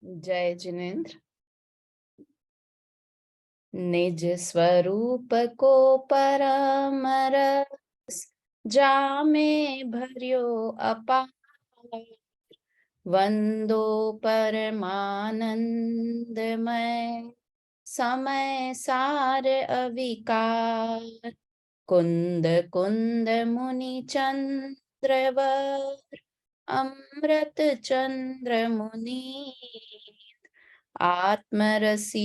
जय जिनेन्द्र। निज स्वरूप को परम रस जामे भर्यो अपार, वंदो परमानंदमय समय सार अविकार। कुंद कुंद मुनि चंद्रवर अमृत चंद्र मुनि, आत्मरसी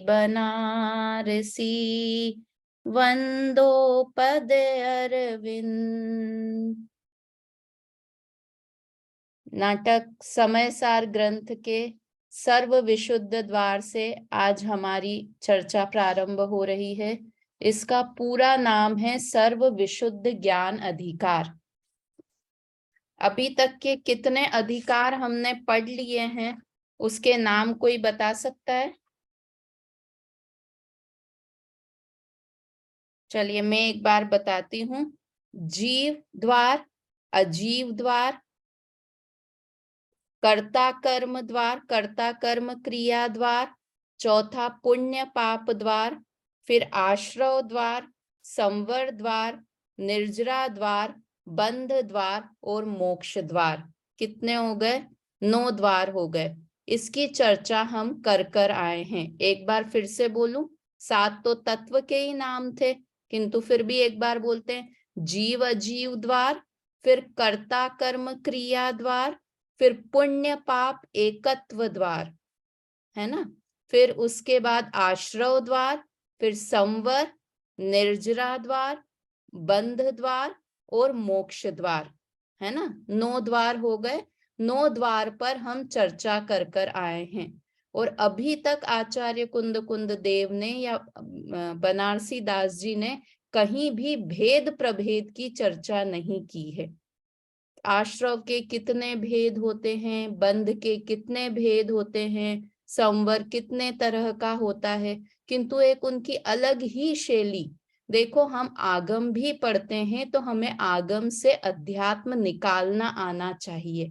बनारसी वंदो पद अरविंद। नाटक समयसार ग्रंथ के सर्व विशुद्ध द्वार से आज हमारी चर्चा प्रारंभ हो रही है। इसका पूरा नाम है सर्व विशुद्ध ज्ञान अधिकार। अभी तक के कितने अधिकार हमने पढ़ लिए हैं, उसके नाम कोई बता सकता है? चलिए मैं एक बार बताती हूँ। जीव द्वार, अजीव द्वार, कर्ता कर्म द्वार, कर्ता कर्म क्रिया द्वार, चौथा पुण्य पाप द्वार, फिर आश्रव द्वार, संवर द्वार, निर्जरा द्वार, बंध द्वार और मोक्ष द्वार। कितने हो गए? 9 द्वार हो गए। इसकी चर्चा हम कर आए हैं। एक बार फिर से बोलूं, 7 तो तत्व के ही नाम थे, किंतु फिर भी एक बार बोलते हैं। जीव अजीव द्वार, फिर कर्ता कर्म क्रिया द्वार, फिर पुण्य पाप एकत्व द्वार, है ना। फिर उसके बाद आश्रव द्वार, फिर संवर, निर्जरा द्वार, बंध द्वार और मोक्ष द्वार, है ना। 9 द्वार हो गए। 9 द्वार पर हम चर्चा कर आए हैं। और अभी तक आचार्य कुंद कुंद देव ने या बनारसी दास जी ने कहीं भी भेद प्रभेद की चर्चा नहीं की है। आश्रव के कितने भेद होते हैं, बंध के कितने भेद होते हैं, संवर कितने तरह का होता है, किंतु एक उनकी अलग ही शैली। देखो, हम आगम भी पढ़ते हैं तो हमें आगम से अध्यात्म निकालना आना चाहिए।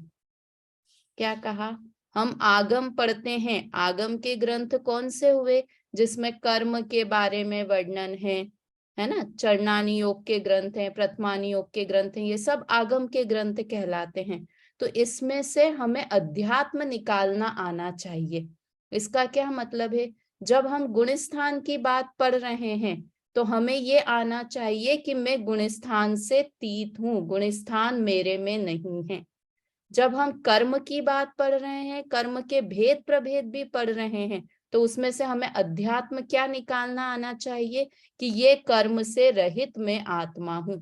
क्या कहा? हम आगम पढ़ते हैं। आगम के ग्रंथ कौन से हुए? जिसमें कर्म के बारे में वर्णन है ना। चरणानी योग के ग्रंथ हैं, प्रथमानी योग के ग्रंथ हैं, ये सब आगम के ग्रंथ कहलाते हैं। तो इसमें से हमें अध्यात्म निकालना आना चाहिए। इसका क्या मतलब है? जब हम गुणस्थान की बात पढ़ रहे हैं तो हमें ये आना चाहिए कि मैं गुणस्थान से तीत हूँ, गुणस्थान मेरे में नहीं है। जब हम कर्म की बात पढ़ रहे हैं, कर्म के भेद प्रभेद भी पढ़ रहे हैं, तो उसमें से हमें अध्यात्म क्या निकालना आना चाहिए कि ये कर्म से रहित मैं आत्मा हूं।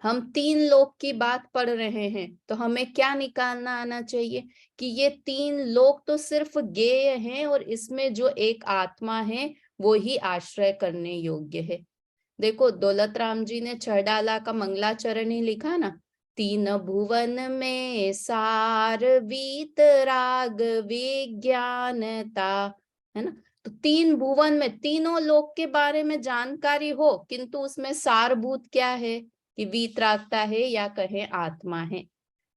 हम 3 लोक की बात पढ़ रहे हैं तो हमें क्या निकालना आना चाहिए कि ये 3 लोक तो सिर्फ ज्ञेय हैं और इसमें जो एक आत्मा है वो ही आश्रय करने योग्य है। देखो, दौलत राम जी ने छड़ाला का मंगलाचरण ही लिखा ना। 3 भुवन में सार वीत राग विज्ञानता, है ना। तो 3 भुवन में, तीनों लोक के बारे में जानकारी हो, किंतु उसमें सारभूत क्या है कि वीतरागता है या कहें आत्मा है।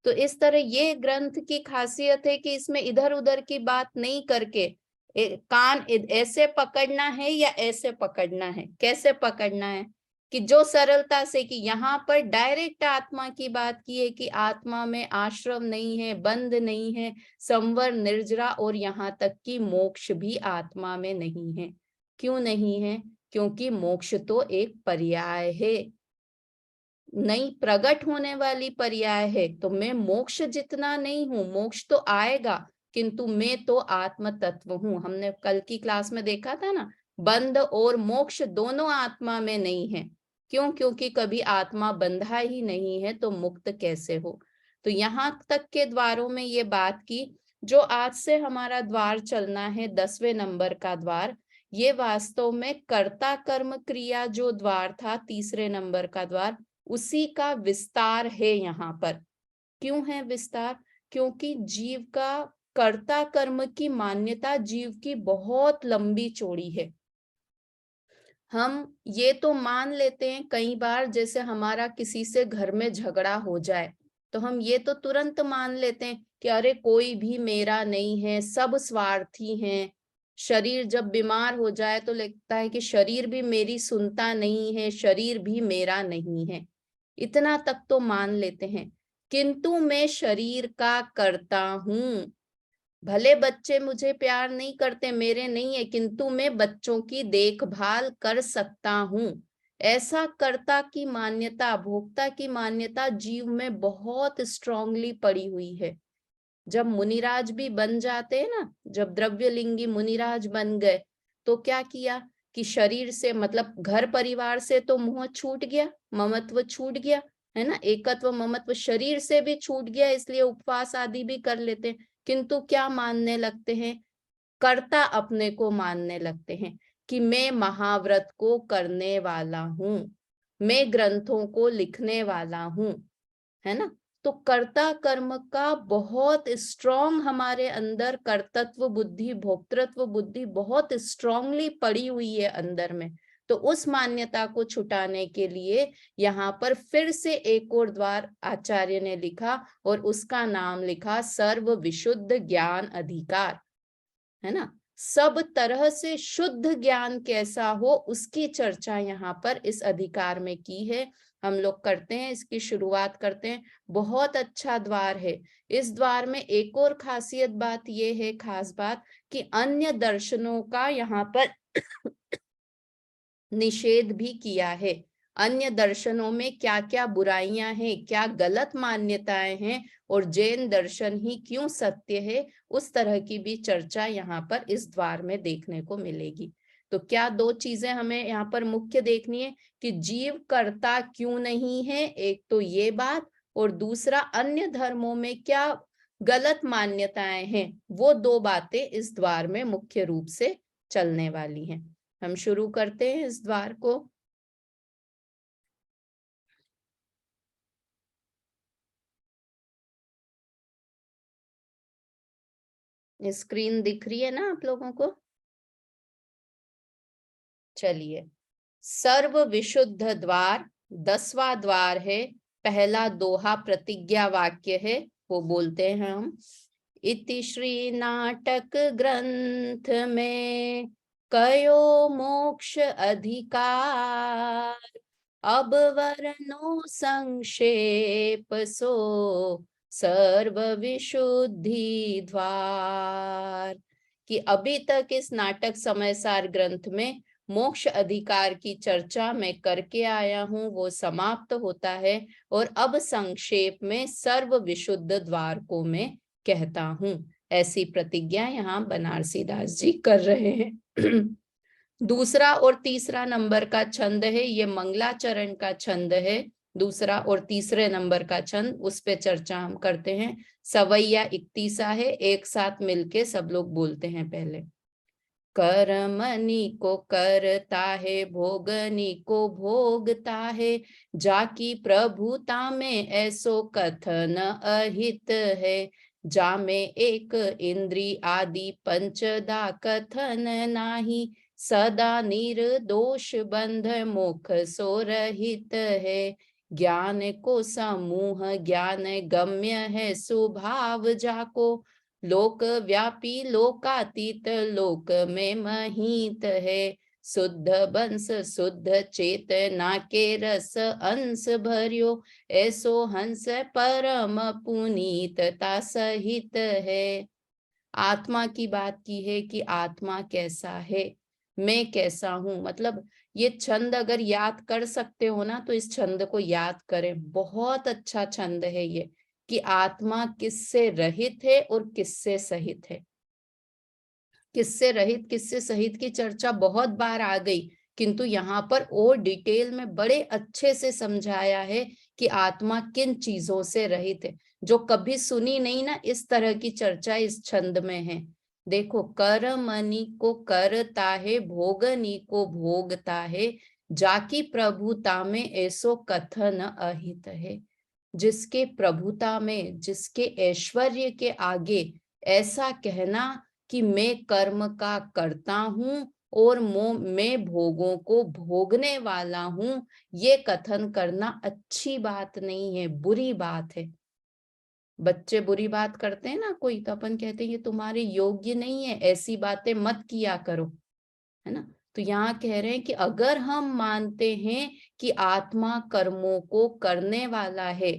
तो इस तरह ये ग्रंथ की खासियत है कि इसमें इधर उधर की बात नहीं करके कान ऐसे पकड़ना है या ऐसे पकड़ना है, कैसे पकड़ना है कि जो सरलता से, कि यहाँ पर डायरेक्ट आत्मा की बात की है कि आत्मा में आश्रम नहीं है, बंध नहीं है, संवर, निर्जरा और यहाँ तक कि मोक्ष भी आत्मा में नहीं है। क्यों नहीं है? क्योंकि मोक्ष तो एक पर्याय है, नई प्रकट होने वाली पर्याय है। तो मैं मोक्ष जितना नहीं हूं, मोक्ष तो आएगा, किंतु मैं तो आत्म तत्व हूं। हमने कल की क्लास में देखा था ना, बंध और मोक्ष दोनों आत्मा में नहीं है। क्यों? क्योंकि कभी आत्मा बंधा ही नहीं है तो मुक्त कैसे हो। तो यहाँ तक के द्वारों में ये बात की। जो आज से हमारा द्वार चलना है, 10वें नंबर का द्वार, ये वास्तव में कर्ता कर्म क्रिया जो द्वार था, तीसरे नंबर का द्वार, उसी का विस्तार है यहाँ पर। क्यों है विस्तार? क्योंकि जीव का कर्ता कर्म की मान्यता जीव की बहुत लंबी चौड़ी है। हम ये तो मान लेते हैं कई बार, जैसे हमारा किसी से घर में झगड़ा हो जाए तो हम ये तो तुरंत मान लेते हैं कि अरे कोई भी मेरा नहीं है, सब स्वार्थी हैं। शरीर जब बीमार हो जाए तो लगता है कि शरीर भी मेरी सुनता नहीं है, शरीर भी मेरा नहीं है, इतना तक तो मान लेते हैं। किंतु मैं शरीर का करता हूँ। भले बच्चे मुझे प्यार नहीं करते, मेरे नहीं है, किंतु मैं बच्चों की देखभाल कर सकता हूँ। ऐसा कर्ता की मान्यता, भोक्ता की मान्यता जीव में बहुत स्ट्रांगली पड़ी हुई है। जब मुनिराज भी बन जाते हैं ना, जब द्रव्यलिंगी मुनिराज बन गए, तो क्या किया कि शरीर से, मतलब घर परिवार से तो मोह छूट गया, ममत्व छूट गया, है ना, एकत्व ममत्व शरीर से भी छूट गया, इसलिए उपवास आदि भी कर लेते हैं। किंतु क्या मानने लगते हैं, कर्ता अपने को मानने लगते हैं कि मैं महाव्रत को करने वाला हूँ, मैं ग्रंथों को लिखने वाला हूँ, है ना। तो कर्ता कर्म का बहुत स्ट्रॉन्ग हमारे अंदर कर्तत्व बुद्धि, भोक्तृत्व बुद्धि बहुत स्ट्रांगली पड़ी हुई है अंदर में। तो उस मान्यता को छुटाने के लिए यहाँ पर फिर से एक और द्वार आचार्य ने लिखा और उसका नाम लिखा सर्व विशुद्ध ज्ञान अधिकार, है ना। सब तरह से शुद्ध ज्ञान कैसा हो उसकी चर्चा यहाँ पर इस अधिकार में की है। हम लोग करते हैं, इसकी शुरुआत करते हैं। बहुत अच्छा द्वार है। इस द्वार में एक और खासियत बात ये है, खास बात, कि अन्य दर्शनों का यहाँ पर निषेध भी किया है। अन्य दर्शनों में क्या क्या बुराइयां हैं, क्या गलत मान्यताएं हैं, और जैन दर्शन ही क्यों सत्य है, उस तरह की भी चर्चा यहाँ पर इस द्वार में देखने को मिलेगी। तो क्या दो चीजें हमें यहाँ पर मुख्य देखनी है कि जीव कर्ता क्यों नहीं है, एक तो ये बात, और दूसरा अन्य धर्मों में क्या गलत मान्यताएं हैं, वो दो बातें इस द्वार में मुख्य रूप से चलने वाली हैं। हम शुरू करते हैं इस द्वार को। स्क्रीन दिख रही है ना आप लोगों को? चलिए, सर्व विशुद्ध द्वार 10वां द्वार है। पहला दोहा प्रतिज्ञा वाक्य है, वो बोलते हैं हम। इति श्री नाटक ग्रंथ में कयो मोक्ष अधिकार, अब वर्णो संक्षेप सो सर्व विशुद्धि द्वार। कि अभी तक इस नाटक समयसार ग्रंथ में मोक्ष अधिकार की चर्चा मैं करके आया हूँ, वो समाप्त होता है, और अब संक्षेप में सर्व विशुद्ध द्वार को मैं कहता हूँ। ऐसी प्रतिज्ञा यहाँ बनारसी दास जी कर रहे हैं। दूसरा और तीसरा नंबर का छंद है, ये मंगलाचरण का छंद है। दूसरा और तीसरे नंबर का छंद, उस पे चर्चा हम करते हैं। सवैया इक्तीसा है, एक साथ मिलके सब लोग बोलते हैं पहले। कर्मनि को करता है, भोगनी को भोगता है, जाकी प्रभुता में ऐसो कथन अहित है, जा में एक इंद्री आदि पंचदा कथन नाही, सदा निर्दोष बंध मुख सो रहित है, ज्ञान को समूह ज्ञान गम्य है स्वभाव जाको, लोक व्यापी लोकातीत लोक में महित है, शुद्ध बंस शुद्ध चेतना के रस अंश भर्यो, ऐसो हंस परम पुनीतता सहित है। आत्मा की बात की है कि आत्मा कैसा है, मैं कैसा हूं। मतलब ये छंद अगर याद कर सकते हो ना, तो इस छंद को याद करें, बहुत अच्छा छंद है ये, कि आत्मा किससे रहित है और किससे सहित है। किससे रहित किससे सहित की चर्चा बहुत बार आ गई, किंतु यहाँ पर और डिटेल में बड़े अच्छे से समझाया है कि आत्मा किन चीजों से रहित है, जो कभी सुनी नहीं ना, इस तरह की चर्चा इस छंद में है। देखो, कर्मनि को करता है, भोगनी को भोगता है, जाकी प्रभुता में ऐसो कथन अहित है। जिसके प्रभुता में, जिसके ऐश्वर्य के आगे ऐसा कहना कि मैं कर्म का करता हूं और मैं भोगों को भोगने वाला हूं, ये कथन करना अच्छी बात नहीं है, बुरी बात है। बच्चे बुरी बात करते हैं ना कोई, तो अपन कहते हैं ये तुम्हारे योग्य नहीं है, ऐसी बातें मत किया करो, है ना। तो यहाँ कह रहे हैं कि अगर हम मानते हैं कि आत्मा कर्मों को करने वाला है,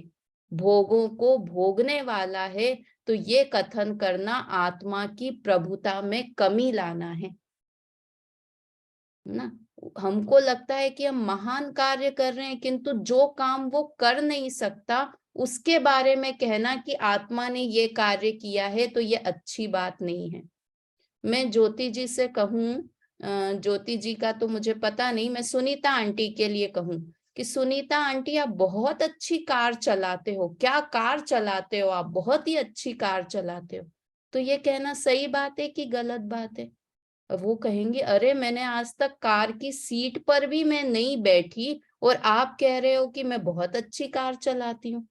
भोगों को भोगने वाला है, तो ये कथन करना आत्मा की प्रभुता में कमी लाना है ना। हमको लगता है कि हम महान कार्य कर रहे हैं, किंतु जो काम वो कर नहीं सकता उसके बारे में कहना कि आत्मा ने ये कार्य किया है, तो ये अच्छी बात नहीं है। मैं ज्योति जी से कहूँ, ज्योति जी का तो मुझे पता नहीं, मैं सुनीता आंटी के लिए कहूँ कि सुनीता आंटी आप बहुत अच्छी कार चलाते हो, क्या कार चलाते हो आप, बहुत ही अच्छी कार चलाते हो। तो ये कहना सही बात है कि गलत बात है? वो कहेंगे अरे मैंने आज तक कार की सीट पर भी मैं नहीं बैठी और आप कह रहे हो कि मैं बहुत अच्छी कार चलाती हूँ।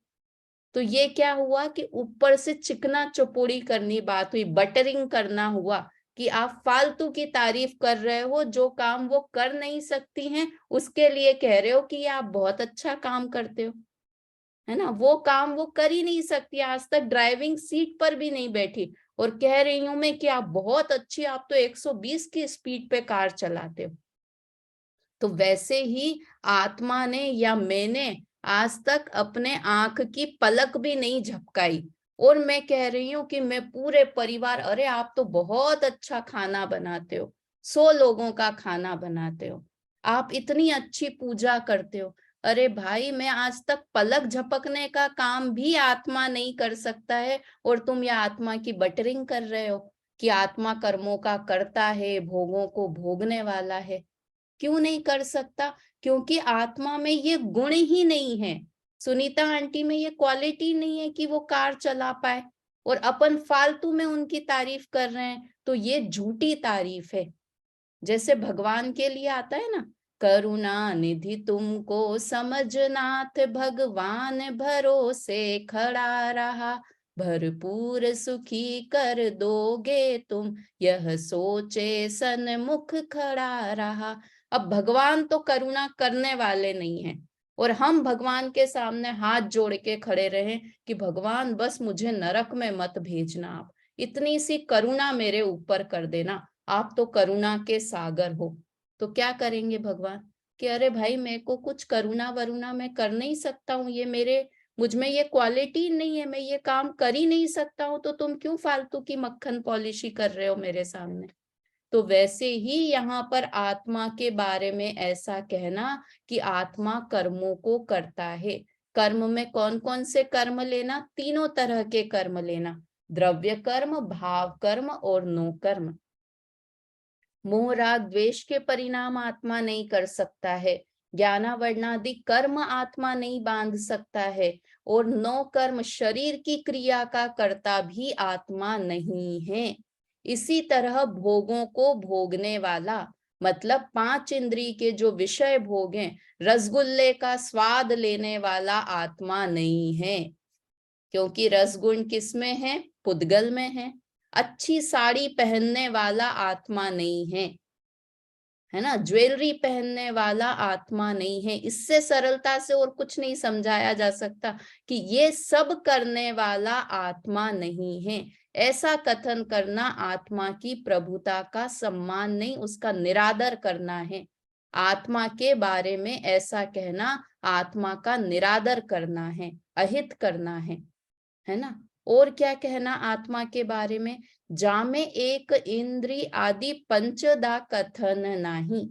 तो ये क्या हुआ कि ऊपर से चिकना चुपोड़ी करनी बात हुई, बटरिंग करना हुआ कि आप फालतू की तारीफ कर रहे हो, जो काम वो कर नहीं सकती हैं उसके लिए कह रहे हो कि आप बहुत अच्छा काम करते हो, है ना। वो काम वो कर ही नहीं सकती, आज तक ड्राइविंग सीट पर भी नहीं बैठी, और कह रही हूं मैं कि आप बहुत अच्छी, आप तो 120 की स्पीड पे कार चलाते हो। तो वैसे ही आत्मा ने या मैंने आज तक अपने आंख की पलक भी नहीं झपकाई, और मैं कह रही हूँ कि मैं पूरे परिवार, अरे आप तो बहुत अच्छा खाना बनाते हो, 100 लोगों का खाना बनाते हो, आप इतनी अच्छी पूजा करते हो। अरे भाई मैं आज तक पलक झपकने का काम भी आत्मा नहीं कर सकता है, और तुम यह आत्मा की बटरिंग कर रहे हो कि आत्मा कर्मों का करता है, भोगों को भोगने वाला है। क्यों नहीं कर सकता? क्योंकि आत्मा में ये गुण ही नहीं है, सुनीता आंटी में ये क्वालिटी नहीं है कि वो कार चला पाए, और अपन फालतू में उनकी तारीफ कर रहे हैं, तो ये झूठी तारीफ है। जैसे भगवान के लिए आता है ना, करुणा निधि तुमको समझनाथ, भगवान भरोसे खड़ा रहा, भरपूर सुखी कर दोगे तुम, यह सोचे सन्मुख खड़ा रहा। अब भगवान तो करुणा करने वाले नहीं हैं, और हम भगवान के सामने हाथ जोड़ के खड़े रहे कि भगवान बस मुझे नरक में मत भेजना, आप इतनी सी करुणा मेरे ऊपर कर देना, आप तो करुणा के सागर हो। तो क्या करेंगे भगवान कि अरे भाई मेरे को कुछ करुणा वरुणा मैं कर नहीं सकता हूँ, ये मेरे मुझ में ये क्वालिटी नहीं है, मैं ये काम कर ही नहीं सकता हूँ, तो तुम क्यों फालतू की मक्खन पॉलिशी कर रहे हो मेरे सामने। तो वैसे ही यहाँ पर आत्मा के बारे में ऐसा कहना कि आत्मा कर्मों को करता है। कर्म में कौन कौन से कर्म लेना? तीनों तरह के कर्म लेना, द्रव्य कर्म, भाव कर्म और नो कर्म। मोह राग द्वेष के परिणाम आत्मा नहीं कर सकता है, ज्ञानावर्णादि कर्म आत्मा नहीं बांध सकता है, और नौ कर्म शरीर की क्रिया का कर्ता भी आत्मा नहीं है। इसी तरह भोगों को भोगने वाला, मतलब 5 इंद्रिय के जो विषय भोग हैं, रसगुल्ले का स्वाद लेने वाला आत्मा नहीं है, क्योंकि रसगुण किसमें है? पुद्गल में है। अच्छी साड़ी पहनने वाला आत्मा नहीं है ना, ज्वेलरी पहनने वाला आत्मा नहीं है। इससे सरलता से और कुछ नहीं समझाया जा सकता कि ये सब करने वाला आत्मा नहीं है। ऐसा कथन करना आत्मा की प्रभुता का सम्मान नहीं, उसका निरादर करना है। आत्मा के बारे में ऐसा कहना आत्मा का निरादर करना है, अहित करना है ना। और क्या कहना आत्मा के बारे में? जामे एक इंद्री आदि पंचदा कथन नाही।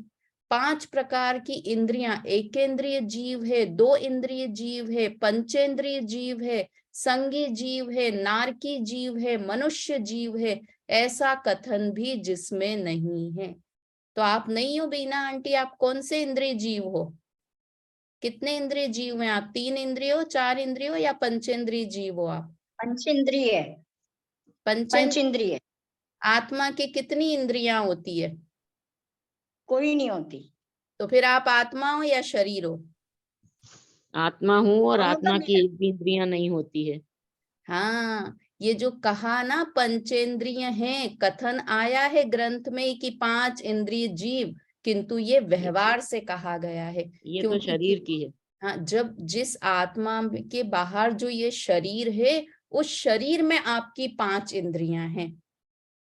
5 प्रकार की इंद्रियां, एकेंद्रिय जीव है, 2 इंद्रिय जीव है, पंचेंद्रिय जीव है, संगी जीव है, नारकी जीव है, मनुष्य जीव है, ऐसा कथन भी जिसमें नहीं है। तो आप नहीं हो बीना आंटी, आप कौन से इंद्रिय जीव हो? कितने इंद्रिय जीव हैं आप? 3 इंद्रिय हो, 4 इंद्रिय हो, या पंचेंद्रिय जीव हो आप? पंचेंद्रिय। पंचेंद्रिय। आत्मा की कितनी इंद्रियां होती है? कोई नहीं होती। तो फिर आप आत्मा हो या शरीर हो? आत्मा हूँ, और दोनों तो आत्मा की एक भी इंद्रियां नहीं होती है। हाँ, ये जो कहा ना पंचेंद्रिय हैं, कथन आया है ग्रंथ में कि 5 इंद्रिय जीव, किंतु ये व्यवहार से कहा गया है। ये तो क्योंकि शरीर की है। हाँ, जब जिस आत्मा के बाहर जो ये शरीर है उस शरीर में आपकी 5 इंद्रियां हैं,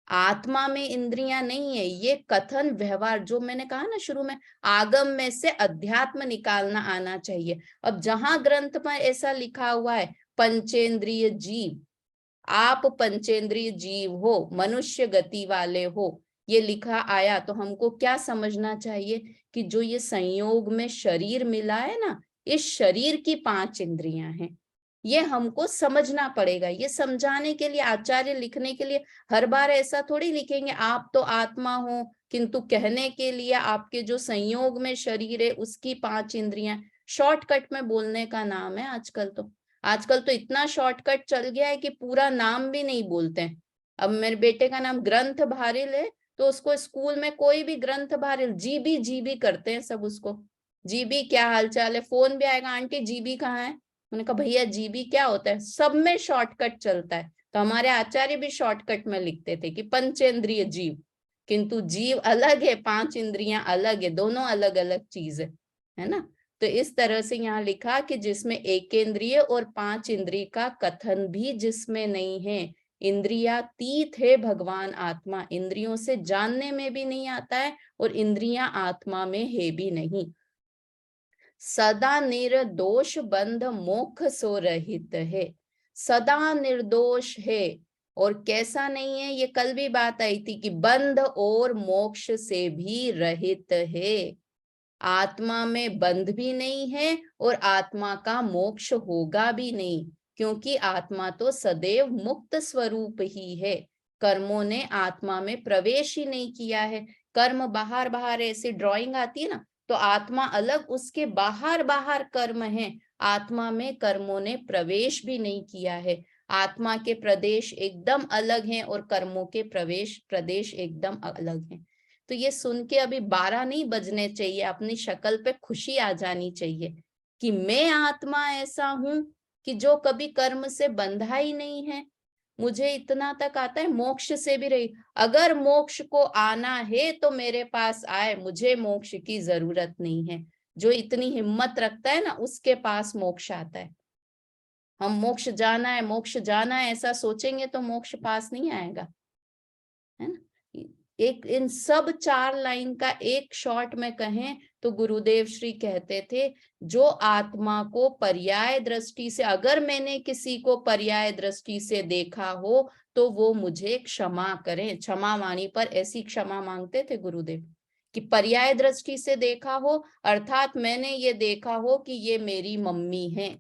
आत्मा में इंद्रियां नहीं है। ये कथन व्यवहार जो मैंने कहा ना शुरू में, आगम में से अध्यात्म निकालना आना चाहिए। अब जहां ग्रंथ में ऐसा लिखा हुआ है पंचेंद्रिय जीव, आप पंचेंद्रिय जीव हो, मनुष्य गति वाले हो, ये लिखा आया, तो हमको क्या समझना चाहिए कि जो ये संयोग में शरीर मिला है ना, इस शरीर की 5 इंद्रियां हैं। ये हमको समझना पड़ेगा। ये समझाने के लिए आचार्य लिखने के लिए हर बार ऐसा थोड़ी लिखेंगे आप तो आत्मा हो, किंतु कहने के लिए आपके जो संयोग में शरीर है उसकी 5 इंद्रियां। शॉर्टकट में बोलने का नाम है आजकल तो इतना शॉर्टकट चल गया है कि पूरा नाम भी नहीं बोलते हैं। अब मेरे बेटे का नाम ग्रंथ भारिल है, तो उसको स्कूल में कोई भी ग्रंथ भारिल, जीबी करते हैं सब उसको। जीबी क्या हालचाल है, फोन भी आएगा, आंटी जीबी कहाँ है, मैंने कहा भैया जीबी क्या होता है। सब में शॉर्टकट चलता है। तो हमारे आचार्य भी शॉर्टकट में लिखते थे कि पंचेंद्रिय जीव, किंतु जीव अलग है, 5 इंद्रियां अलग है, दोनों अलग अलग चीज है ना। तो इस तरह से यहाँ लिखा कि जिसमें एकेंद्रिय और 5 इंद्रिय का कथन भी जिसमें नहीं है। इंद्रियातीत है भगवान आत्मा, इंद्रियों से जानने में भी नहीं आता है और इंद्रियां आत्मा में है भी नहीं। सदा निर्दोष बंध मोक्ष सो रहित है, सदा निर्दोष है और कैसा नहीं है, ये कल भी बात आई थी कि बंध और मोक्ष से भी रहित है। आत्मा में बंध भी नहीं है और आत्मा का मोक्ष होगा भी नहीं, क्योंकि आत्मा तो सदैव मुक्त स्वरूप ही है। कर्मों ने आत्मा में प्रवेश ही नहीं किया है। कर्म बाहर बाहर ऐसी ड्राइंग आती है ना, तो आत्मा अलग, उसके बाहर बाहर कर्म है, आत्मा में कर्मों ने प्रवेश भी नहीं किया है। आत्मा के प्रदेश एकदम अलग हैं और कर्मों के प्रदेश एकदम अलग हैं। तो ये सुन के अभी 12 नहीं बजने चाहिए, अपनी शक्ल पे खुशी आ जानी चाहिए कि मैं आत्मा ऐसा हूं कि जो कभी कर्म से बंधा ही नहीं है। मुझे इतना तक आता है, मोक्ष से भी रही, अगर मोक्ष को आना है तो मेरे पास आए, मुझे मोक्ष की जरूरत नहीं है। जो इतनी हिम्मत रखता है ना, उसके पास मोक्ष आता है। हम मोक्ष जाना है ऐसा सोचेंगे तो मोक्ष पास नहीं आएगा, है ना। एक इन सब 4 लाइन का एक शॉर्ट में कहें तो गुरुदेव श्री कहते थे, जो आत्मा को पर्याय दृष्टि से, अगर मैंने किसी को पर्याय दृष्टि से देखा हो तो वो मुझे क्षमा करें। क्षमा वाणी पर ऐसी क्षमा मांगते थे गुरुदेव कि पर्याय दृष्टि से देखा हो, अर्थात मैंने ये देखा हो कि ये मेरी मम्मी है,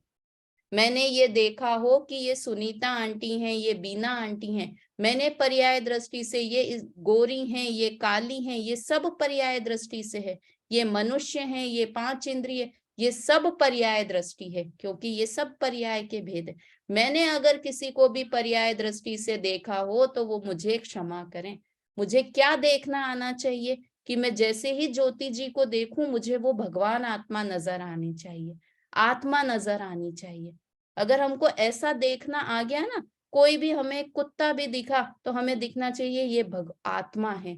मैंने ये देखा हो कि ये सुनीता आंटी हैं, ये बीना आंटी हैं, मैंने पर्याय दृष्टि से ये गोरी हैं, ये काली हैं, ये सब पर्याय दृष्टि से है, ये मनुष्य हैं, ये 5 इंद्रिय, ये सब पर्याय दृष्टि है, क्योंकि ये सब पर्याय के भेद है। मैंने अगर किसी को भी पर्याय दृष्टि से देखा हो तो वो मुझे क्षमा करें। मुझे क्या देखना आना चाहिए कि मैं जैसे ही ज्योति जी को देखूं, मुझे वो भगवान आत्मा नजर आनी चाहिए, आत्मा नजर आनी चाहिए। अगर हमको ऐसा देखना आ गया ना, कोई भी हमें कुत्ता भी दिखा तो हमें दिखना चाहिए ये आत्मा है।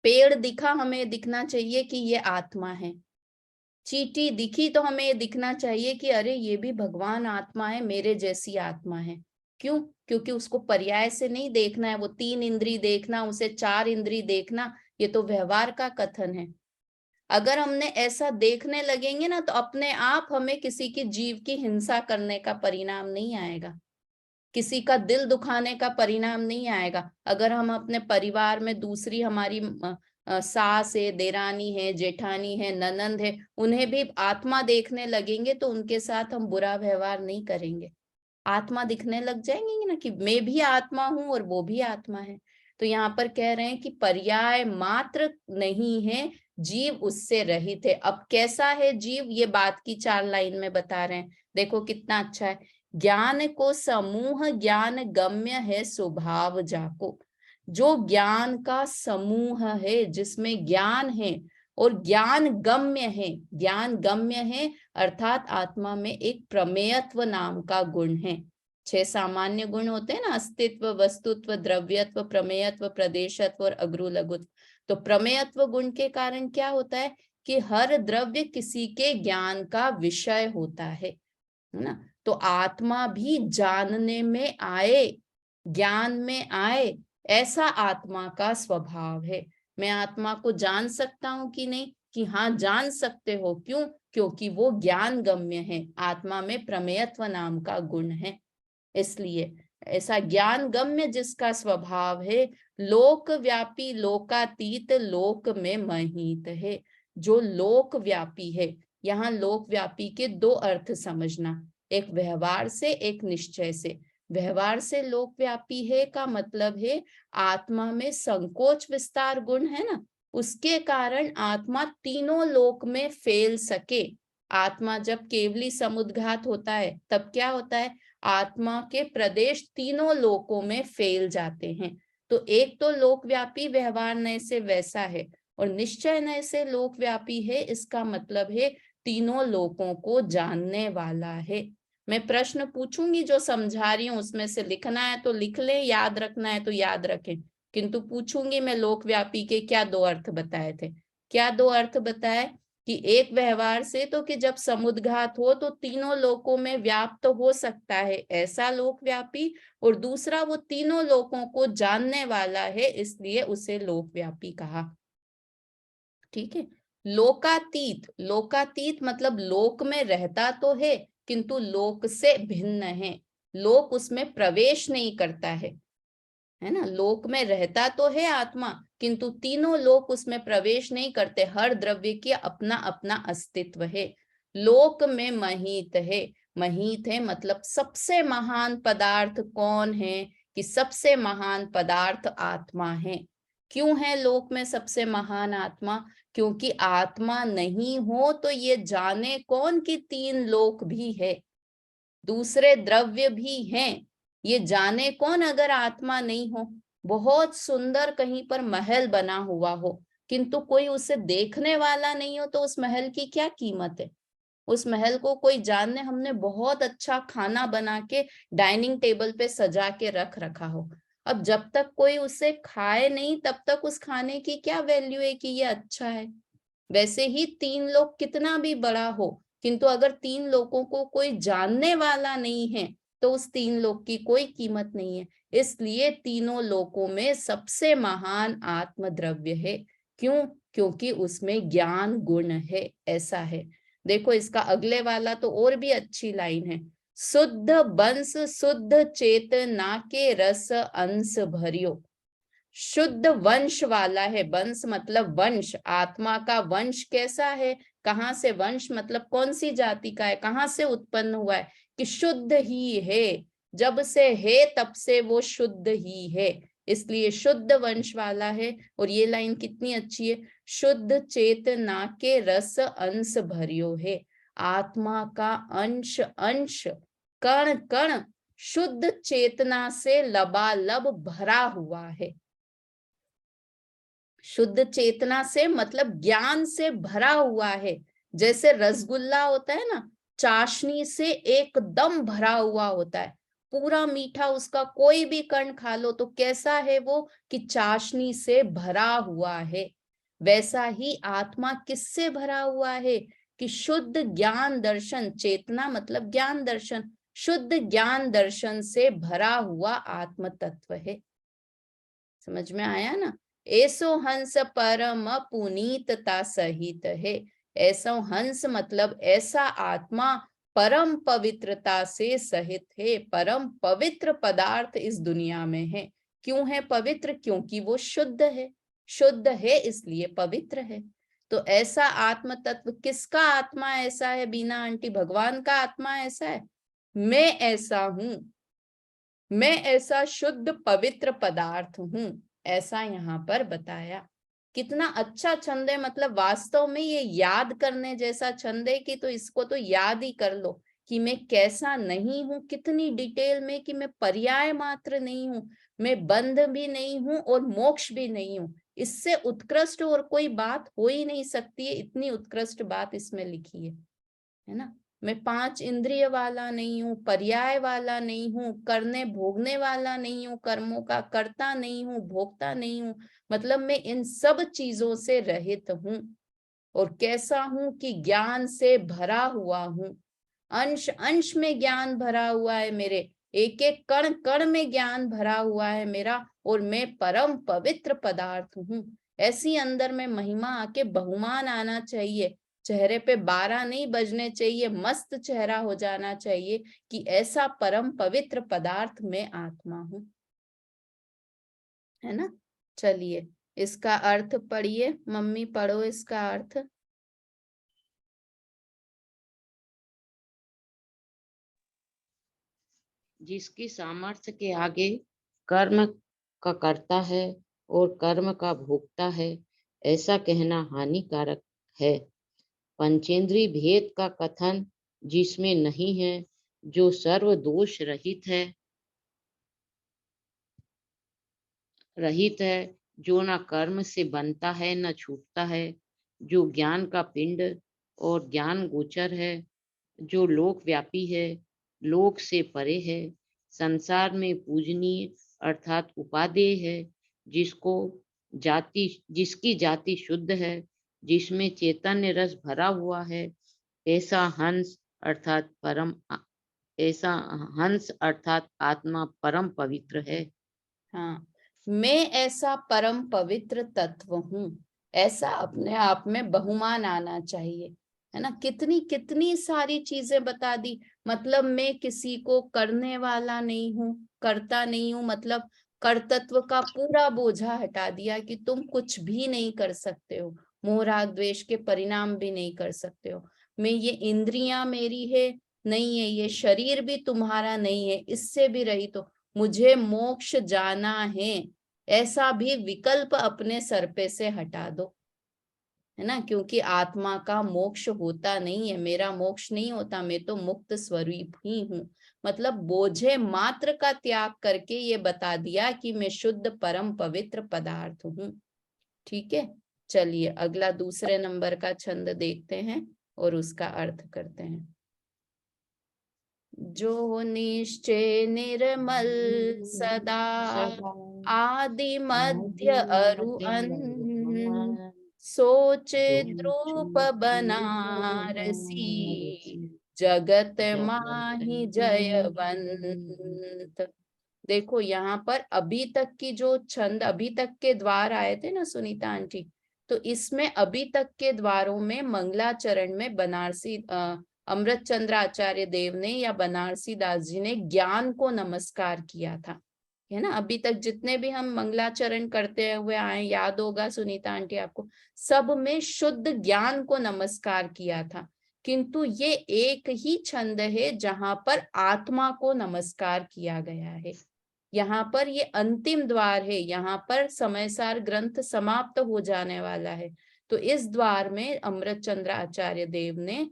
पेड़ दिखा, हमें दिखना चाहिए कि ये आत्मा है। चींटी दिखी तो हमें ये दिखना चाहिए कि अरे ये भी भगवान आत्मा है, मेरे जैसी आत्मा है। क्यों? क्योंकि उसको पर्याय से नहीं देखना है, वो 3 इंद्रिय देखना, उसे 4 इंद्रिय देखना, ये तो व्यवहार का कथन है। अगर हमने ऐसा देखने लगेंगे ना, तो अपने आप हमें किसी की जीव की हिंसा करने का परिणाम नहीं आएगा, किसी का दिल दुखाने का परिणाम नहीं आएगा। अगर हम अपने परिवार में दूसरी हमारी सास है, देरानी है, जेठानी है, ननंद है, उन्हें भी आत्मा देखने लगेंगे तो उनके साथ हम बुरा व्यवहार नहीं करेंगे। आत्मा दिखने लग जाएंगे ना कि मैं भी आत्मा हूं और वो भी आत्मा है। तो यहाँ पर कह रहे हैं कि पर्याय मात्र नहीं है, जीव उससे रहित है। अब कैसा है जीव, ये बात की 4 लाइन में बता रहे हैं। देखो कितना अच्छा है। ज्ञान को समूह ज्ञान गम्य है स्वभाव जाको, जो ज्ञान का समूह है, जिसमें ज्ञान है और ज्ञान गम्य है, ज्ञान गम्य है अर्थात आत्मा में एक प्रमेयत्व नाम का गुण है। 6 सामान्य गुण होते हैं ना, अस्तित्व, वस्तुत्व, द्रव्यत्व, प्रमेयत्व, प्रदेशत्व और अग्रु लघुत्व। तो प्रमेयत्व गुण के कारण क्या होता है कि हर द्रव्य किसी के ज्ञान का विषय होता है। है ना। तो आत्मा भी जानने में आए, ज्ञान में आए, ऐसा आत्मा का स्वभाव है। मैं आत्मा को जान सकता हूं कि नहीं, कि हाँ जान सकते हो। क्यों? क्योंकि वो ज्ञान गम्य है, आत्मा में प्रमेयत्व नाम का गुण है। इसलिए ऐसा ज्ञान गम्य जिसका स्वभाव है, लोक व्यापी लोकातीत लोक में महीत है। जो लोक व्यापी है, यहाँ लोक व्यापी के दो अर्थ समझना, एक व्यवहार से, एक निश्चय से। व्यवहार से लोक व्यापी है का मतलब है आत्मा में संकोच विस्तार गुण है ना, उसके कारण आत्मा तीनों लोक में फैल सके। आत्मा जब केवली समुद्घात होता है तब क्या होता है, आत्मा के प्रदेश तीनों लोकों में फैल जाते हैं। तो एक तो लोकव्यापी व्यवहार नय से वैसा है, और निश्चय नय से लोकव्यापी है, इसका मतलब है तीनों लोकों को जानने वाला है। मैं प्रश्न पूछूंगी, जो समझा रही हूँ उसमें से लिखना है तो लिख ले, याद रखना है तो याद रखें। किंतु पूछूंगी मैं लोकव्यापी के क्या दो अर्थ बताए थे, क्या दो अर्थ बताए, कि एक व्यवहार से तो कि जब समुद्घात हो तो तीनों लोकों में व्याप्त हो सकता है, ऐसा लोकव्यापी, और दूसरा वो तीनों लोकों को जानने वाला है, इसलिए उसे लोकव्यापी कहा। ठीक है। लोकातीत, लोकातीत मतलब लोक में रहता तो है किंतु लोक से भिन्न है, लोक उसमें प्रवेश नहीं करता है ना। लोक में रहता तो है आत्मा, किंतु तीनों लोक उसमें प्रवेश नहीं करते, हर द्रव्य की अपना अपना अस्तित्व है। लोक में महीत है, महीत है मतलब सबसे महान पदार्थ कौन है, कि सबसे महान पदार्थ आत्मा है। क्यों है लोक में सबसे महान आत्मा, क्योंकि आत्मा नहीं हो तो ये जाने कौन कि तीन लोक भी है, दूसरे द्रव्य भी हैं, ये जाने कौन अगर आत्मा नहीं हो। बहुत सुंदर कहीं पर महल बना हुआ हो, किंतु कोई उसे देखने वाला नहीं हो तो उस महल की क्या कीमत है। उस महल को कोई जानने, हमने बहुत अच्छा खाना बना के डाइनिंग टेबल पे सजा के रख रखा हो, अब जब तक कोई उसे खाए नहीं तब तक उस खाने की क्या वैल्यू है कि ये अच्छा है। वैसे ही तीन लोग कितना भी बड़ा हो, किंतु अगर तीन लोगों को कोई जानने वाला नहीं है तो उस तीन लोग की कोई कीमत नहीं है। इसलिए तीनों लोकों में सबसे महान आत्मद्रव्य है। क्यों? क्योंकि उसमें ज्ञान गुण है, ऐसा है। देखो इसका अगले वाला तो और भी अच्छी लाइन है, शुद्ध बंस शुद्ध चेतना के रस अंश भरियो। शुद्ध वंश वाला है, वंश मतलब वंश, आत्मा का वंश कैसा है, कहाँ से वंश मतलब कौन सी जाति का है, कहाँ से उत्पन्न हुआ है, कि शुद्ध ही है, जब से है तब से वो शुद्ध ही है, इसलिए शुद्ध वंश वाला है। और ये लाइन कितनी अच्छी है, शुद्ध चेतना के रस अंश भरियो है, आत्मा का अंश अंश कण कण शुद्ध चेतना से लबालब भरा हुआ है। शुद्ध चेतना से मतलब ज्ञान से भरा हुआ है। जैसे रसगुल्ला होता है ना, चाशनी से एकदम भरा हुआ होता है, पूरा मीठा, उसका कोई भी कण खा लो तो कैसा है वो, कि चाशनी से भरा हुआ है। वैसा ही आत्मा किससे भरा हुआ है, कि शुद्ध ज्ञान दर्शन, चेतना मतलब ज्ञान दर्शन, शुद्ध ज्ञान दर्शन से भरा हुआ आत्म तत्व है। समझ में आया ना। ऐसो हंस परम पुनीतता सहित है, ऐसो हंस मतलब ऐसा आत्मा परम पवित्रता से सहित है, परम पवित्र पदार्थ इस दुनिया में है। क्यों है पवित्र? क्योंकि वो शुद्ध है, शुद्ध है इसलिए पवित्र है। तो ऐसा आत्म तत्व, किसका आत्मा ऐसा है बीना आंटी? भगवान का आत्मा ऐसा है, मैं ऐसा हूं, मैं ऐसा शुद्ध पवित्र पदार्थ हूं, ऐसा यहाँ पर बताया। कितना अच्छा छंद है, मतलब वास्तव में ये याद करने जैसा छंद है, कि तो इसको तो याद ही कर लो कि मैं कैसा नहीं हूं, कितनी डिटेल में, कि मैं पर्याय मात्र नहीं हूं, मैं बंध भी नहीं हूं और मोक्ष भी नहीं हूं। इससे उत्कृष्ट और कोई बात हो ही नहीं सकती है, इतनी उत्कृष्ट बात इसमें लिखी है ना। मैं पांच इंद्रिय वाला नहीं हूँ, पर्याय वाला नहीं हूँ, करने भोगने वाला नहीं हूँ, कर्मों का करता नहीं हूँ, भोगता नहीं हूँ, मतलब मैं इन सब चीजों से रहित हूँ। और कैसा हूं, कि ज्ञान से भरा हुआ हूँ। अंश अंश में ज्ञान भरा हुआ है मेरे, एक एक कण कण में ज्ञान भरा हुआ है मेरा, और मैं परम पवित्र पदार्थ हूँ। ऐसी अंदर में महिमा आके बहुमान आना चाहिए, चेहरे पे 12 नहीं बजने चाहिए, मस्त चेहरा हो जाना चाहिए कि ऐसा परम पवित्र पदार्थ में आत्मा हूँ, है ना। चलिए इसका अर्थ पढ़िए, मम्मी पढ़ो इसका अर्थ। जिसकी सामर्थ्य के आगे कर्म का करता है और कर्म का भोगता है, ऐसा कहना हानिकारक है। पंचेंद्रिय भेद का कथन जिसमें नहीं है, जो सर्व दोष रहित है, जो न कर्म से बनता है न छूटता है, जो ज्ञान का पिंड और ज्ञान गोचर है, जो लोक व्यापी है, लोक से परे है, संसार में पूजनीय अर्थात उपादेय है, जिसकी जाति शुद्ध है, जिसमें चैतन्य रस भरा हुआ है, ऐसा हंस अर्थात आत्मा परम पवित्र है। हाँ, मैं ऐसा परम पवित्र तत्व हूँ, ऐसा अपने आप में बहुमान आना चाहिए, है ना। कितनी कितनी सारी चीजें बता दी। मतलब मैं किसी को करने वाला नहीं हूँ, करता नहीं हूँ, मतलब कर्तृत्व का पूरा बोझा हटा दिया कि तुम कुछ भी नहीं कर सकते हो, मोह राग द्वेष के परिणाम भी नहीं कर सकते हो। मैं, ये इंद्रियां मेरी है नहीं है, ये शरीर भी तुम्हारा नहीं है, इससे भी रहित हो, मुझे मोक्ष जाना है, ऐसा भी विकल्प अपने सर पे से हटा दो, है ना। क्योंकि आत्मा का मोक्ष होता नहीं है, मेरा मोक्ष नहीं होता, मैं तो मुक्त स्वरूप ही हूँ। मतलब बोझे मात्र का त्याग करके ये बता दिया कि मैं शुद्ध परम पवित्र पदार्थ हूँ। ठीक है, चलिए अगला दूसरे नंबर का छंद देखते हैं और उसका अर्थ करते हैं। जो निश्चय निर्मल सदा, आदि मध्य अरु अंत, सोच द्रूप बनारसी, जगत माहि जयवंत। देखो यहाँ पर अभी तक की जो छंद, अभी तक के द्वार आए थे ना सुनीता आंटी, तो इसमें अभी तक के द्वारों में मंगलाचरण में बनारसी अमृत चंद्र आचार्य देव ने या बनारसी दास जी ने ज्ञान को नमस्कार किया था, है ना। अभी तक जितने भी हम मंगलाचरण करते हुए आए, याद होगा सुनीता आंटी आपको, सब में शुद्ध ज्ञान को नमस्कार किया था। किंतु ये एक ही छंद है जहां पर आत्मा को नमस्कार किया गया है। यहाँ पर ये अंतिम द्वार है, यहाँ पर समयसार ग्रंथ समाप्त हो जाने वाला है। तो इस द्वार में अमृत चंद्र आचार्य देव ने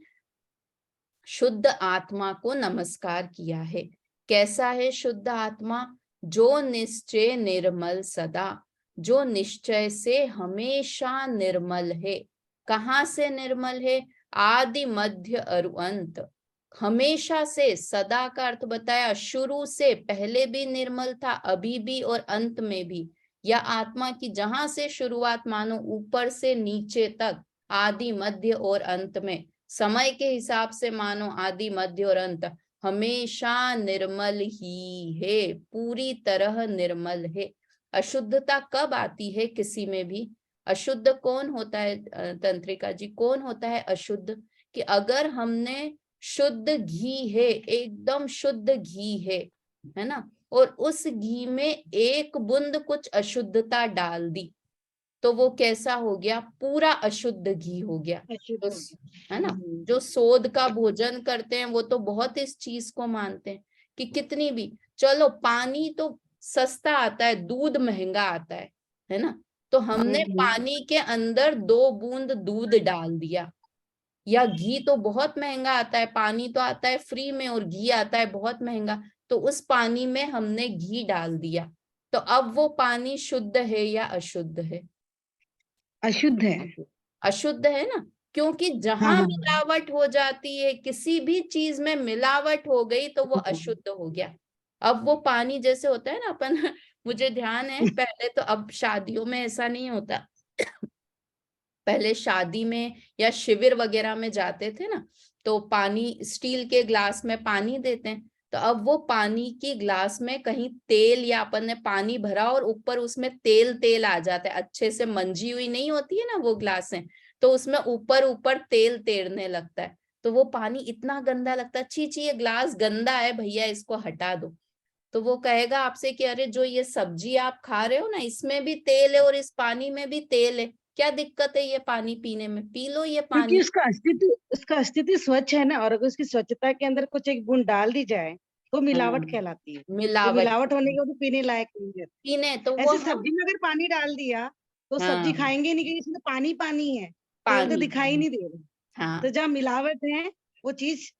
शुद्ध आत्मा को नमस्कार किया है। कैसा है शुद्ध आत्मा? जो निश्चय निर्मल सदा, जो निश्चय से हमेशा निर्मल है। कहाँ से निर्मल है? आदि मध्य और अंत, हमेशा से। सदा का अर्थ बताया, शुरू से, पहले भी निर्मल था, अभी भी और अंत में भी। या आत्मा की जहां से शुरुआत मानो ऊपर से नीचे तक, आदि मध्य और अंत में, समय के हिसाब से मानो आदि मध्य और अंत, हमेशा निर्मल ही है, पूरी तरह निर्मल है। अशुद्धता कब आती है किसी में भी? अशुद्ध कौन होता है तंत्रिका जी, कौन होता है अशुद्ध? कि अगर हमने शुद्ध घी है, एकदम शुद्ध घी है ना, और उस घी में एक बूंद कुछ अशुद्धता डाल दी, तो वो कैसा हो गया? पूरा अशुद्ध घी हो गया। तो, है ना, जो शोध का भोजन करते हैं वो तो बहुत इस चीज को मानते हैं कि कितनी भी, चलो पानी तो सस्ता आता है, दूध महंगा आता है ना, तो हमने पानी के अंदर 2 बूंद दूध डाल दिया। या घी तो बहुत महंगा आता है, पानी तो आता है फ्री में और घी आता है बहुत महंगा, तो उस पानी में हमने घी डाल दिया, तो अब वो पानी शुद्ध है या अशुद्ध है? अशुद्ध है। अशुद्ध है ना, क्योंकि जहां मिलावट हो जाती है, किसी भी चीज में मिलावट हो गई तो वो अशुद्ध हो गया। अब वो पानी जैसे होता है ना, अपन मुझे ध्यान है पहले तो, अब शादियों में ऐसा नहीं होता, पहले शादी में या शिविर वगैरह में जाते थे ना, तो पानी, स्टील के ग्लास में पानी देते हैं, तो अब वो पानी की ग्लास में कहीं तेल, या अपन ने पानी भरा और ऊपर उसमें तेल तेल आ जाता है, अच्छे से मंजी हुई नहीं होती है ना वो ग्लासें, तो उसमें ऊपर ऊपर तेल तैरने लगता है, तो वो पानी इतना गंदा लगता है, छी छी ये ग्लास गंदा है भैया इसको हटा दो। तो वो कहेगा आपसे कि अरे जो ये सब्जी आप खा रहे हो ना, इसमें भी तेल है और इस पानी में भी तेल है, क्या दिक्कत है ये पानी पीने में, पी लो ये क्योंकि पानी। उसका अस्तित्व स्वच्छ है ना, और अगर उसकी स्वच्छता के अंदर कुछ एक बूंद डाल दी जाए तो हाँ, मिलावट कहलाती है। तो मिलावट मिलावट होने के बाद तो पीने लायक नहीं रहती। पीने तो वो ऐसे हम, सब्जी में अगर पानी डाल दिया तो सब्जी हाँ खाएंगे नहीं, क्योंकि इसमें तो पानी पानी है, तेल तो पानी दिखाई नहीं दे रहा। तो हाँ जहाँ मिलावट है वो चीज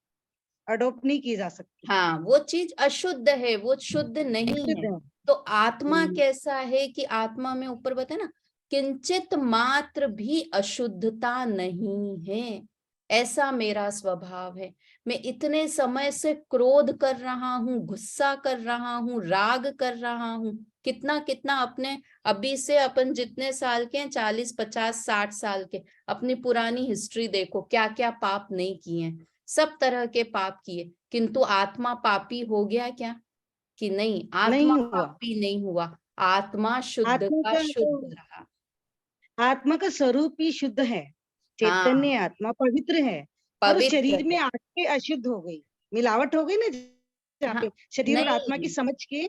अडोप्ट नहीं की जा सकती। हाँ, वो चीज अशुद्ध है, वो शुद्ध नहीं शुद्ध है। है। तो आत्मा हम्म, कैसा है कि आत्मा में ऊपर बताए ना, किंचित मात्र भी अशुद्धता नहीं है, ऐसा मेरा स्वभाव है। मैं इतने समय से क्रोध कर रहा हूँ, गुस्सा कर रहा हूँ, राग कर रहा हूँ, कितना कितना अपने, अभी से अपन जितने साल के हैं, 40 50 60 साल के, अपनी पुरानी हिस्ट्री देखो, क्या क्या पाप नहीं किए हैं, सब तरह के पाप किए, किंतु आत्मा पापी हो गया क्या? कि नहीं, आत्मा नहीं हुआ। पापी नहीं हुआ, आत्मा शुद्ध आत्मा का का तो शुद्ध रहा। आत्मा का स्वरूप ही शुद्ध है। हाँ, चैतन्य आत्मा पवित्र है। और उस पवित्र शरीर में है। आके अशुद्ध हो गई, मिलावट हो गई ना, जहाँ हाँ, पे शरीर और आत्मा की नहीं, समझ के।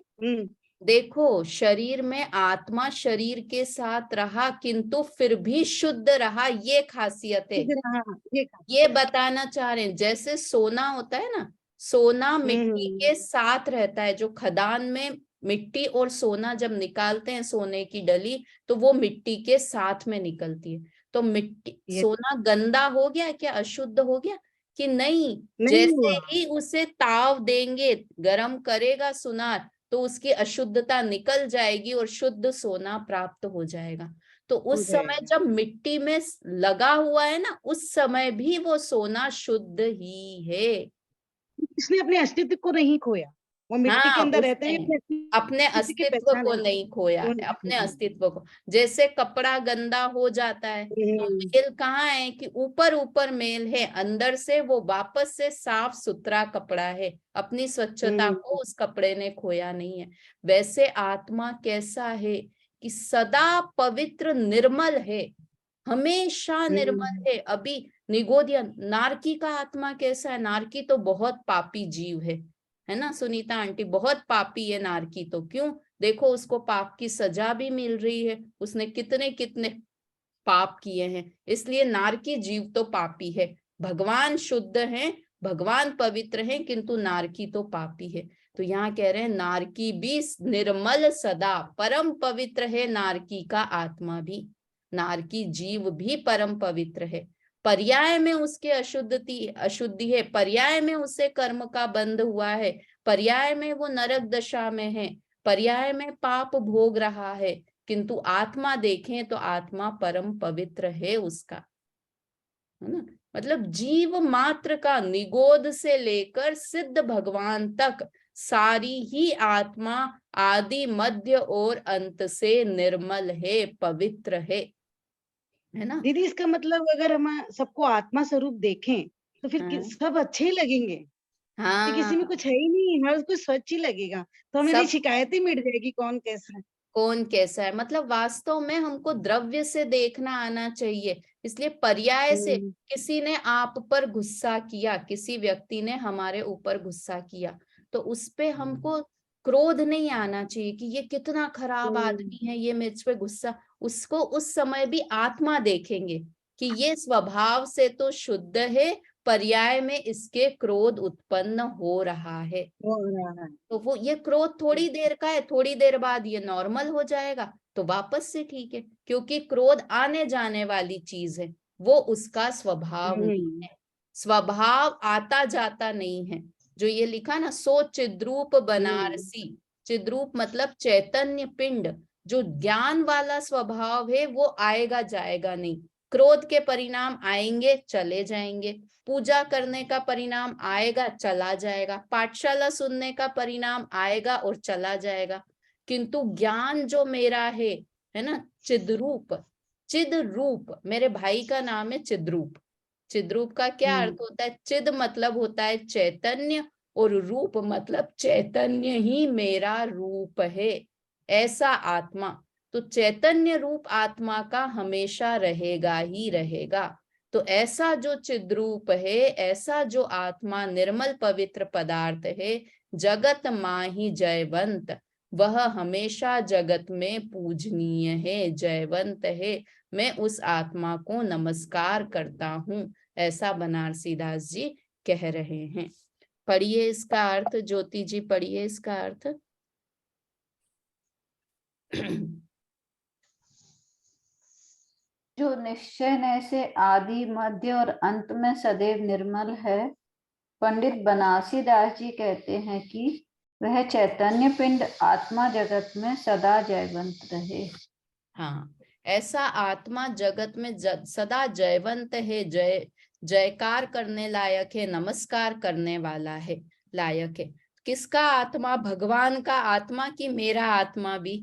देखो शरीर में आत्मा शरीर के साथ रहा किंतु फिर भी शुद्ध रहा, ये खासियत है। शुद्ध रहा, ये कहा। ये बताना चाह रहे हैं, जैसे सोना होता है ना, सोना मिट्टी हम्म, के साथ रहता है, जो खदान में मिट्टी और सोना जब निकालते हैं सोने की डली, तो वो मिट्टी के साथ में निकलती है। तो मिट्टी, ये सोना गंदा हो गया क्या, अशुद्ध हो गया कि नहीं? नहीं जैसे हुआ। ही उसे ताव देंगे, गरम करेगा सुनार, तो उसकी अशुद्धता निकल जाएगी और शुद्ध सोना प्राप्त हो जाएगा। तो हो उस समय जाएगा। जब मिट्टी में लगा हुआ है ना, उस समय भी वो सोना शुद्ध ही है। इसने अपने अस्तित्व को नहीं खोया। वो मिट्टी के हाँ, अंदर रहते उसने हुए अपने अपने अस्तित्व की अस्तित्व पहचान को है। नहीं खोया वो है, नहीं अपने खोया। अस्तित्व को। जैसे कपड़ा गंदा हो जाता है, तो हम्म, मेल कहाँ है कि ऊपर ऊपर मेल है, अंदर से वो वापस से साफ सुथरा कपड़ा है, अपनी स्वच्छता हम्म, को उस कपड़े ने खोया नहीं है। वैसे आत्मा कैसा है कि सदा पवित्र निर्मल है, हमेशा निर्मल हम्म, है। अभी निगोदिया नारकी का आत्मा कैसा है? नारकी तो बहुत पापी जीव है ना सुनीता आंटी, बहुत पापी है नारकी तो। क्यों? देखो उसको पाप की सजा भी मिल रही है, उसने कितने कितने पाप किए हैं, इसलिए नारकी जीव तो पापी है। भगवान शुद्ध हैं, भगवान पवित्र हैं, किंतु नारकी तो पापी है। तो यहाँ कह रहे हैं नारकी भी निर्मल सदा, परम पवित्र है नारकी का आत्मा भी, नारकी जीव भी परम पवित्र है। पर्याय में उसके अशुद्धि है, पर्याय में उसे कर्म का बंध हुआ है, पर्याय में वो नरक दशा में है, पर्याय में पाप भोग रहा है, किंतु आत्मा देखें तो आत्मा परम पवित्र है उसका, है ना। मतलब जीव मात्र का, निगोद से लेकर सिद्ध भगवान तक, सारी ही आत्मा आदि मध्य और अंत से निर्मल है, पवित्र है ना। दीदी इसका मतलब अगर हम सबको आत्मा स्वरूप देखें तो फिर हाँ सब अच्छे ही लगेंगे। कि किसी में हाँ, कुछ है ही नहीं, हर कोई स्वच्छ ही लगेगा, तो हमारी सब शिकायतें मिट जाएगी कौन कैसा है। कौन कैसा है, मतलब वास्तव में हमको द्रव्य से देखना आना चाहिए। इसलिए पर्याय से, हम्म, किसी ने आप पर गुस्सा किया, किसी व्यक्ति ने हमारे ऊपर गुस्सा किया, तो उस पे हमको क्रोध नहीं आना चाहिए कि ये कितना खराब हम्म, आदमी है, ये मेरे पे गुस्सा। उसको उस समय भी आत्मा देखेंगे कि ये स्वभाव से तो शुद्ध है, पर्याय में इसके क्रोध उत्पन्न हो रहा है। हो रहा है। तो वो ये क्रोध थोड़ी देर का है, थोड़ी देर बाद ये नॉर्मल हो जाएगा, तो वापस से ठीक है, क्योंकि क्रोध आने जाने वाली चीज है, वो उसका स्वभाव नहीं हम्म, है। स्वभाव आता जाता नहीं है। जो ये लिखा ना, सो चिद्रूप हम्म, बनारसी, चिद्रूप मतलब चैतन्य पिंड, जो ज्ञान वाला स्वभाव है वो आएगा जाएगा नहीं। क्रोध के परिणाम आएंगे चले जाएंगे, पूजा करने का परिणाम आएगा चला जाएगा, पाठशाला सुनने का परिणाम आएगा और चला जाएगा, किंतु ज्ञान जो मेरा है ना, चिद्रूप, चिद रूप, मेरे भाई का नाम है चिद्रूप, चिद्रूप का क्या अर्थ होता है? चिद मतलब होता है चैतन्य और रूप मतलब चैतन्य ही मेरा रूप है, ऐसा आत्मा। तो चैतन्य रूप आत्मा का हमेशा रहेगा ही रहेगा। तो ऐसा जो चिद्रूप है, ऐसा जो आत्मा निर्मल पवित्र पदार्थ है, जगत माही जयवंत, वह हमेशा जगत में पूजनीय है, जयवंत है। मैं उस आत्मा को नमस्कार करता हूँ, ऐसा बनारसी दास जी कह रहे हैं। पढ़िए इसका अर्थ, ज्योति जी पढ़िए इसका अर्थ। जो निश्चय न से आदि मध्य और अंत में सदैव निर्मल है, पंडित बनारसी दास जी कहते हैं कि वह चैतन्य पिंड आत्मा जगत में सदा जयवंत रहे। हाँ, ऐसा आत्मा जगत में सदा जयवंत है, जयकार करने लायक है, नमस्कार करने वाला है, लायक है। किसका आत्मा? भगवान का आत्मा की मेरा आत्मा भी?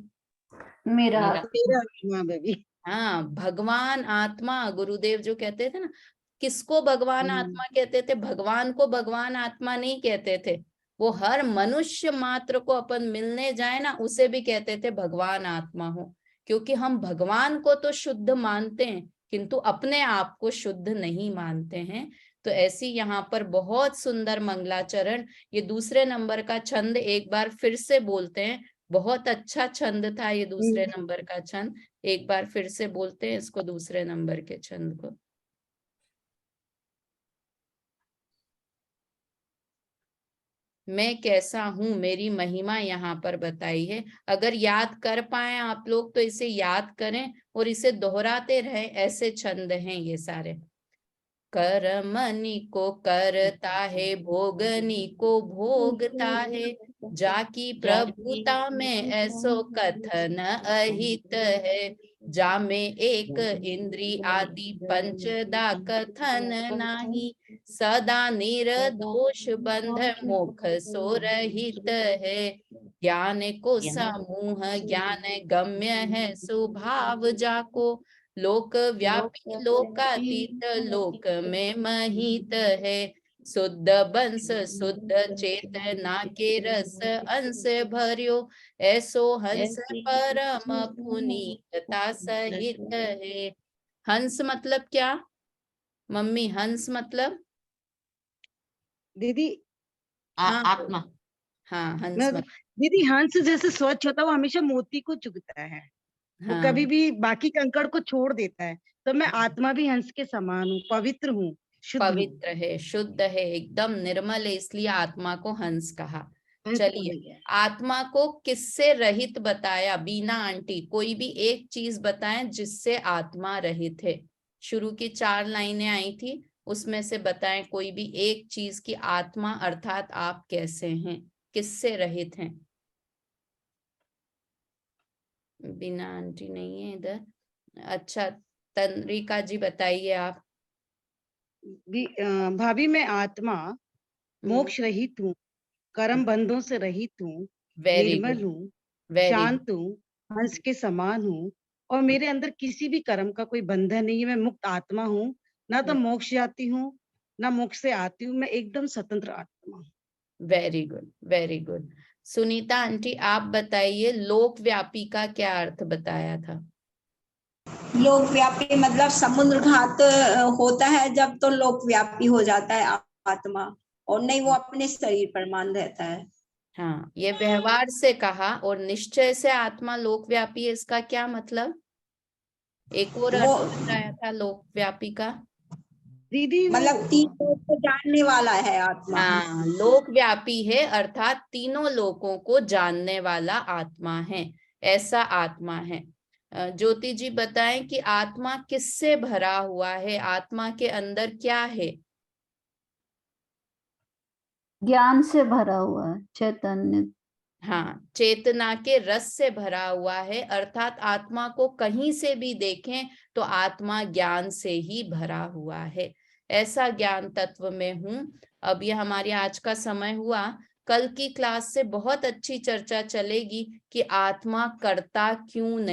मेरा मेरा आत्मा भी। हाँ, भगवान आत्मा, गुरुदेव जो कहते थे ना, किसको भगवान आत्मा कहते थे? भगवान को भगवान आत्मा नहीं कहते थे, वो हर मनुष्य मात्र को अपन मिलने जाए ना, उसे भी कहते थे भगवान आत्मा हो। क्योंकि हम भगवान को तो शुद्ध मानते हैं, किंतु अपने आप को शुद्ध नहीं मानते हैं। तो ऐसी यहाँ पर बहुत सुंदर मंगलाचरण, ये दूसरे नंबर का छंद एक बार फिर से बोलते हैं, बहुत अच्छा छंद था ये दूसरे नंबर का छंद। एक बार फिर से बोलते हैं इसको, दूसरे नंबर के छंद को। मैं कैसा हूं, मेरी महिमा यहाँ पर बताई है। अगर याद कर पाए आप लोग तो इसे याद करें और इसे दोहराते रहें, ऐसे छंद हैं ये सारे। करमनि को करता है, भोगनी को भोगता है, जाकी प्रभुता में ऐसो कथन अहित है, जा में एक इंद्री आदि पंचदा कथन नाही, सदा निर्दोष बंध मोक्ष सो रहित है, ज्ञान को समूह ज्ञान गम्य है स्वभाव जाको, लोक व्यापी लोकातीत लोक में महित है, शुद्ध बंस शुद्ध चेतना के रस अंश भर्यो, ऐसो हंस परम पुनीतता सहित है। हंस मतलब क्या मम्मी? हंस मतलब दीदी हाँ आत्मा। हाँ, हंस मैं मतलब दीदी हंस जैसे स्वच्छ होता है, वो हमेशा मोती को चुगता है, वो हाँ, कभी भी बाकी कंकड़ को छोड़ देता है। तो मैं आत्मा भी हंस के समान हूँ, पवित्र हूँ, शुद्ध हूँ। पवित्र है, शुद्ध है, एकदम निर्मल है, इसलिए आत्मा को हंस कहा। हंस चलिए, कहा गया है। आत्मा को किससे रहित बताया? बीना आंटी कोई भी एक चीज बताएं जिससे आत्मा रहित है। शुरू की 4 लाइनें आई थी, उसमें से बताएं कोई भी एक चीज की आत्मा अर्थात आप कैसे हैं, किससे रहित हैं। बीना आंटी नहीं है इधर। अच्छा, तंद्रिका जी बताइए आप। भाभी मैं आत्मा मोक्ष रहित हूँ, कर्म बंधों से रहित हूँ, वेरी निर्मल गुड, हूँ, वेरी गुड। शांत हूँ, हंस के समान हूँ, और मेरे अंदर किसी भी कर्म का कोई बंधन नहीं है। मैं मुक्त आत्मा हूँ, ना तो मोक्ष जाती हूँ ना मोक्ष से आती हूँ, मैं एकदम स्वतंत्र आत्मा हूँ। Very good, very good. Sunita aunty आप बताइए, लोकव्यापी का क्या अर्थ बताया था? लोकव्यापी मतलब समुद्र घात होता है जब, तो लोकव्यापी हो जाता है आत्मा, और नहीं वो अपने शरीर पर मान रहता है। हाँ, ये व्यवहार से कहा, और निश्चय से आत्मा लोकव्यापी है, इसका क्या मतलब? एक और वो अर्थ बताया था लोकव्यापी का। दीदी वो मतलब तीन लोग को जानने वाला है आत्मा। हाँ, लोकव्यापी है अर्थात तीनों लोकों को जानने वाला आत्मा है, ऐसा आत्मा है। ज्योति जी बताएं कि आत्मा किससे भरा हुआ है, आत्मा के अंदर क्या है? ज्ञान से भरा हुआ है, चैतन्य। हाँ, चेतना के रस से भरा हुआ है, अर्थात आत्मा को कहीं से भी देखें तो आत्मा ज्ञान से ही भरा हुआ है, ऐसा ज्ञान तत्व में हूं। अब ये हमारी आज का समय हुआ, कल की क्लास से बहुत अच्छी चर्चा चलेगी कि आत्मा करता क्यों नहीं।